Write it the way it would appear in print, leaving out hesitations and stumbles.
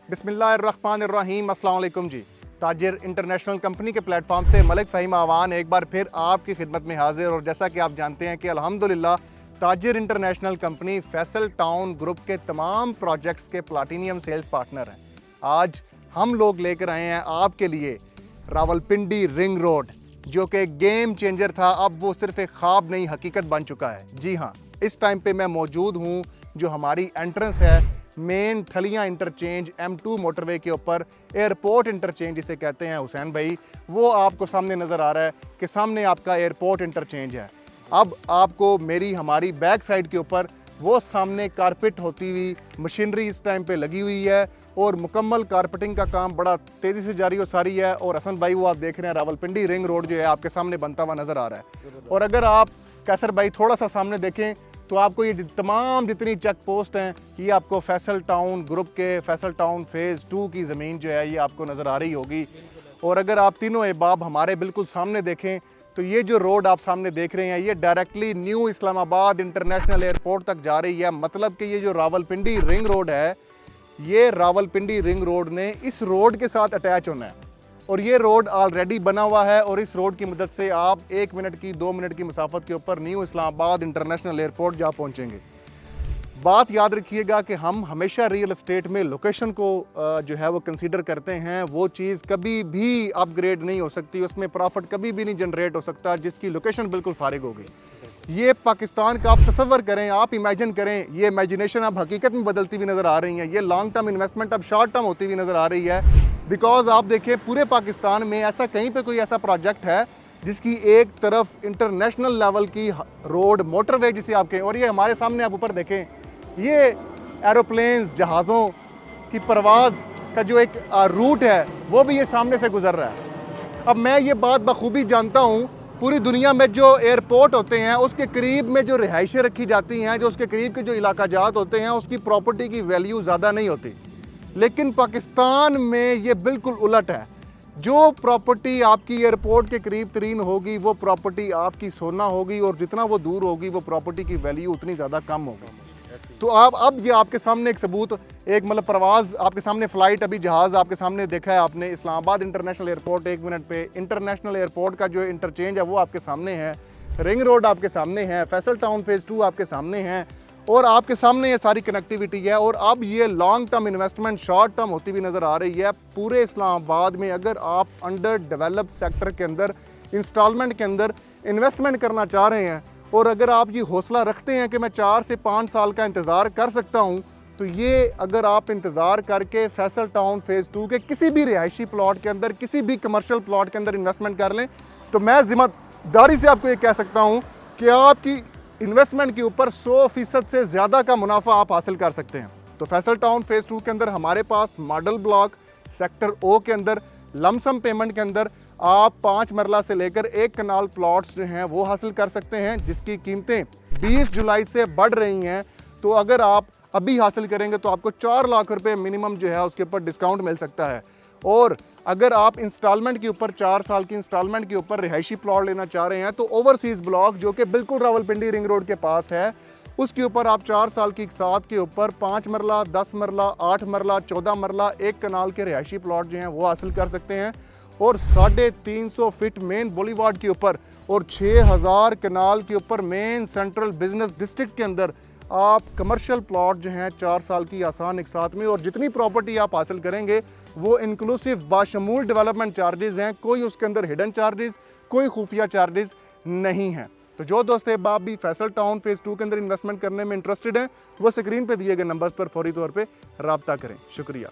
बिस्मिल्लाहिर्रहमानिर्रहीम, अस्सलाम वालेकुम जी। ताजिर इंटरनेशनल कंपनी के प्लेटफॉर्म से मलिक फ़हीम आवान एक बार फिर आपकी खिदमत में हाजिर। और जैसा कि आप जानते हैं कि अल्हम्दुलिल्लाह Tajir international company Faisal town group के तमाम प्रोजेक्ट्स के प्लाटीनियम सेल्स पार्टनर हैं। आज हम लोग लेकर आए हैं आपके लिए रावलपिंडी रिंग रोड, जो कि गेम चेंजर था, अब वो सिर्फ एक ख्वाब नहीं हकीकत बन चुका है। जी हाँ, इस टाइम पे मैं मौजूद हूँ जो हमारी एंट्रेंस है मेन ठलियाँ इंटरचेंज M2 मोटरवे के ऊपर, एयरपोर्ट इंटरचेंज जिसे कहते हैं हुसैन भाई, वो आपको सामने नज़र आ रहा है कि सामने आपका एयरपोर्ट इंटरचेंज है। अब आपको हमारी बैक साइड के ऊपर वो सामने कारपेट होती हुई मशीनरी इस टाइम पे लगी हुई है और मुकम्मल कारपेटिंग का काम बड़ा तेज़ी से जारी और सारी है। और हसन भाई वो आप देख रहे हैं रावलपिंडी रिंग रोड जो है आपके सामने बनता हुआ नज़र आ रहा है। और अगर आप कैसर भाई थोड़ा सा सामने देखें तो आपको ये तमाम जितनी चेक पोस्ट हैं ये आपको फैसल टाउन ग्रुप के फैसल टाउन फेज़ 2 की ज़मीन जो है ये आपको नज़र आ रही होगी। और अगर आप तीनों अहबाब हमारे बिल्कुल सामने देखें तो ये जो रोड आप सामने देख रहे हैं ये directly new Islamabad international airport तक जा रही है। मतलब कि ये जो रावलपिंडी रिंग रोड है, ये रावलपिंडी रिंग रोड ने इस रोड के साथ अटैच होना है और ये रोड ऑलरेडी बना हुआ है। और इस रोड की मदद से आप 1 मिनट की 2 मिनट की मुसाफत के ऊपर न्यू इस्लामाबाद इंटरनेशनल एयरपोर्ट जा पहुंचेंगे। बात याद रखिएगा कि हम हमेशा रियल एस्टेट में लोकेशन को जो है वो कंसीडर करते हैं। वो चीज़ कभी भी अपग्रेड नहीं हो सकती, उसमें प्रॉफिट कभी भी नहीं जनरेट हो सकता जिसकी लोकेशन बिल्कुल फारिग होगी। ये पाकिस्तान का आप तसव्वुर करें, आप इमेजिन करें, ये इमेजिनेशन अब हकीकत में बदलती हुई नज़र आ रही है। ये लॉन्ग टर्म इन्वेस्टमेंट अब शॉर्ट टर्म होती हुई नज़र आ रही है। बिकॉज आप देखिए पूरे पाकिस्तान में ऐसा कहीं पे कोई ऐसा प्रोजेक्ट है जिसकी एक तरफ इंटरनेशनल लेवल की रोड मोटरवे जिसे आप कहें, और ये हमारे सामने आप ऊपर देखें, ये एरोप्लेन्स जहाज़ों की परवाज़ का जो एक रूट है वो भी ये सामने से गुजर रहा है। अब मैं ये बात बखूबी जानता हूँ, पूरी दुनिया में जो एयरपोर्ट होते हैं उसके करीब में जो रिहाइशें रखी जाती हैं, जो उसके करीब के जो इलाका जात होते हैं, उसकी प्रॉपर्टी की वैल्यू ज़्यादा नहीं होती। लेकिन पाकिस्तान में ये बिल्कुल उलट है। जो प्रॉपर्टी आपकी एयरपोर्ट के करीब तरीन होगी वो प्रॉपर्टी आपकी सोना होगी, और जितना वो दूर होगी वो प्रॉपर्टी की वैल्यू उतनी ज़्यादा कम होगी। तो आप अब ये आपके सामने एक सबूत, एक मतलब प्रवास आपके सामने, फ़्लाइट अभी जहाज़ आपके सामने देखा है आपने, इस्लामाबाद इंटरनेशनल एयरपोर्ट 1 मिनट पे, इंटरनेशनल एयरपोर्ट का जो इंटरचेंज है वो आपके सामने है, रिंग रोड आपके सामने है, फैसल टाउन फेज़ 2 आपके सामने है, और आपके सामने ये सारी कनेक्टिविटी है। और अब ये long term investment short term होती हुई नज़र आ रही है पूरे इस्लामाबाद में। अगर आप अंडर डेवलप सेक्टर के अंदर इंस्टॉलमेंट के अंदर इन्वेस्टमेंट करना चाह रहे हैं, और अगर आप ये हौसला रखते हैं कि मैं 4 से 5 साल का इंतज़ार कर सकता हूँ, तो ये अगर आप इंतज़ार करके फैसल टाउन फेज़ 2 के किसी भी रिहायशी प्लॉट के अंदर, किसी भी कमर्शियल प्लॉट के अंदर इन्वेस्टमेंट कर लें, तो मैं ज़िम्मेदारी से आपको ये कह सकता हूँ कि आपकी इन्वेस्टमेंट के ऊपर 100% से ज़्यादा का मुनाफा आप हासिल कर सकते हैं। तो फैसल टाउन फेज़ 2 के अंदर हमारे पास मॉडल ब्लॉक सेक्टर O के अंदर लमसम पेमेंट के अंदर आप 5 मरला से लेकर 1 कनाल प्लॉट्स जो हैं वो हासिल कर सकते हैं, जिसकी कीमतें 20 जुलाई से बढ़ रही हैं। तो अगर आप अभी हासिल करेंगे तो आपको 4 लाख रुपए मिनिमम जो है उसके ऊपर डिस्काउंट मिल सकता है। और अगर आप इंस्टॉलमेंट के ऊपर 4 साल की इंस्टॉलमेंट के ऊपर रिहायशी प्लॉट लेना चाह रहे हैं, तो ओवरसीज़ ब्लॉक जो कि बिल्कुल रावलपिंडी रिंग रोड के पास है, उसके ऊपर आप 4 साल की साथ के ऊपर 5 मरला, 10 मरला, 8 मरला, 14 मरला, 1 कनाल के रिहायशी प्लॉट जो हैं वो हासिल कर सकते हैं। और 350 फीट मेन बॉलीवार्ड के ऊपर और 6000 कनाल के ऊपर मेन सेंट्रल बिजनेस डिस्ट्रिक्ट के अंदर आप कमर्शियल प्लॉट जो हैं 4 साल की आसान एक साथ में, और जितनी प्रॉपर्टी आप हासिल करेंगे वो इंक्लूसिव बाशमूल डेवलपमेंट चार्जेस हैं, कोई उसके अंदर हिडन चार्जेस, कोई खुफिया चार्जेस नहीं हैं। तो जो दोस्त बाप भी फैसल टाउन फेज़ 2 के अंदर इन्वेस्टमेंट करने में इंटरेस्टेड हैं, वो स्क्रीन पे दिए गए नंबर्स पर फौरी तौर पे रब्ता करें। शुक्रिया।